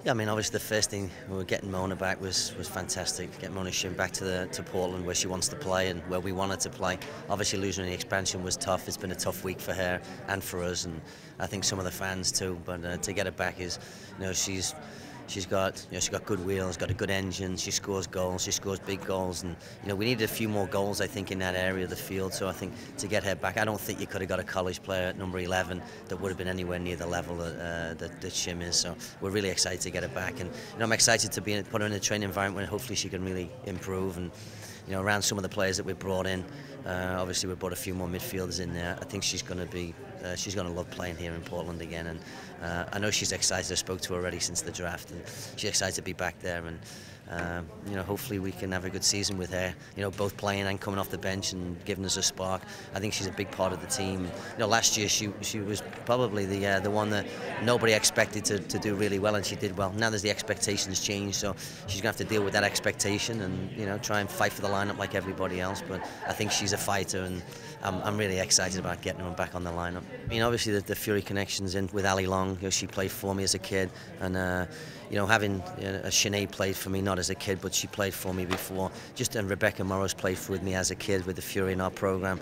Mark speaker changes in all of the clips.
Speaker 1: Yeah, I mean, obviously the first thing we were getting Mona back was fantastic. Getting Mona Shin back to Portland where she wants to play and where we wanted to play. Obviously losing in the expansion was tough. It's been a tough week for her and for us, and I think some of the fans too. But to get her back is, she's got good wheels, got a good engine. She scores goals, she scores big goals, and we needed a few more goals I think in that area of the field. So I think to get her back, I don't think you could have got a college player at number 11 that would have been anywhere near the level that Shim is. So we're really excited to get her back, and I'm excited to put her in a training environment where hopefully she can really improve. And around some of the players that we brought in, obviously we brought a few more midfielders in there. I think she's going to love playing here in Portland again, and I know she's excited. I spoke to her already since the draft, and she's excited to be back there. And hopefully we can have a good season with her. Both playing and coming off the bench and giving us a spark. I think she's a big part of the team. Last year she was probably the one that nobody expected to do really well, and she did well. Now there's the expectations changed, so she's gonna have to deal with that expectation and try and fight for the lineup like everybody else. But I think she's a fighter, and I'm really excited about getting her back on the lineup. I mean, obviously the Fury connections in with Ali Long. She played for me as a kid, and having Sinead played for me, not as a kid, but she played for me before. And Rebecca Morrow's played with me as a kid with the Fury in our program.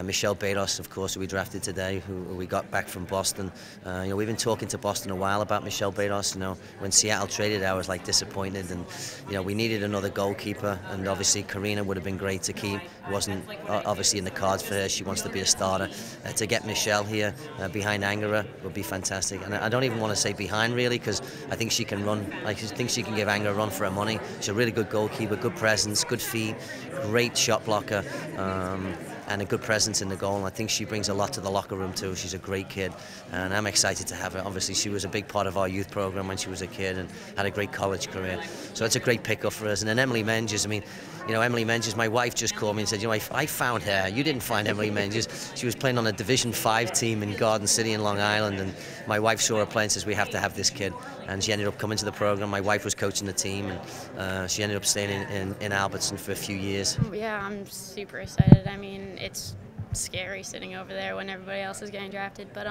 Speaker 1: Michelle Bedos, of course, who we drafted today, who we got back from Boston. We've been talking to Boston a while about Michelle Bedos. When Seattle traded her, I was like disappointed, and we needed another goalkeeper, and obviously Karina would have been great to keep. It wasn't obviously in the cards for her. She wants to be a starter. To get Michelle here behind Angara would be fantastic. And I don't even want to say behind really, because I think she can run. I think she can give Angara a run for her money. She's a really good goalkeeper, good presence, good feet, great shot blocker, and a good presence in the goal. And I think she brings a lot to the locker room too. She's a great kid, and I'm excited to have her. Obviously, she was a big part of our youth program when she was a kid and had a great college career. So it's a great pickup for us. And then Emily Menges, I mean, Emily Menges, my wife just called me and said, I found her. You didn't find Emily Menges. She was playing on a Division 5 team in Garden City in Long Island, and my wife saw her play and says, we have to have this kid. And she ended up coming to the program. My wife was coaching the team, and she ended up staying in Albertson for a few years.
Speaker 2: Yeah, I'm super excited. I mean, it's scary sitting over there when everybody else is getting drafted, but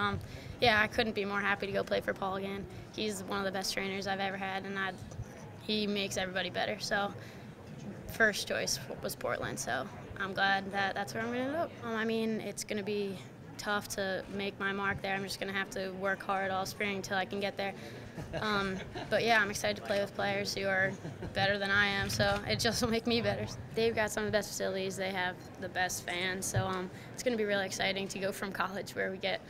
Speaker 2: yeah, I couldn't be more happy to go play for Paul again. He's one of the best trainers I've ever had, and he makes everybody better. So first choice was Portland, so I'm glad that that's where I'm going to end up. I mean, it's going to be tough to make my mark there. I'm just going to have to work hard all spring until I can get there. But yeah, I'm excited to play with players who are better than I am, so it just will make me better. They've got some of the best facilities. They have the best fans, so it's going to be really exciting to go from college where we get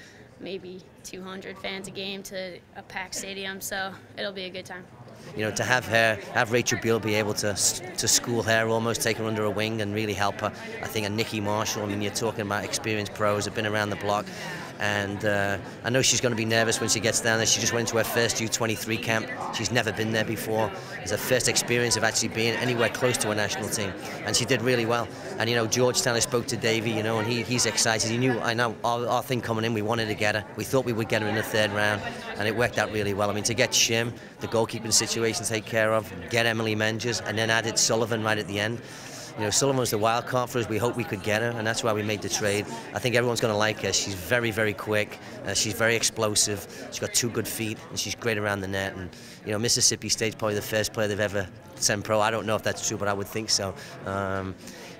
Speaker 2: maybe 200 fans a game to a packed stadium, so it'll be a good time.
Speaker 1: To have Rachel Beale be able to school her, almost take her under her wing and really help her. I think a Nikki Marshall, I mean, you're talking about experienced pros, have been around the block. And I know she's going to be nervous when she gets down there. She just went to her first U23 camp. She's never been there before. It's her first experience of actually being anywhere close to a national team. And she did really well. And, Georgetown, I spoke to Davey, and he's excited. He knew, I know, our thing coming in, we wanted to get her. We thought we would get her in the third round, and it worked out really well. I mean, to get Shim, the goalkeeping situation to take care of, get Emily Menges, and then added Sullivan right at the end. Sullivan was the wild card for us. We hoped we could get her, and that's why we made the trade. I think everyone's going to like her. She's very, very quick. She's very explosive. She's got 2 good feet, and she's great around the net. And Mississippi State's probably the first player they've ever sent pro. I don't know if that's true, but I would think so. And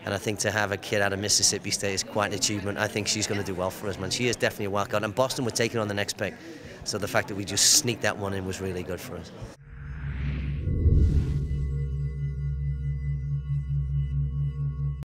Speaker 1: I think to have a kid out of Mississippi State is quite an achievement. I think she's going to do well for us, man. She is definitely a wild card. And Boston would take it on the next pick. So the fact that we just sneaked that one in was really good for us.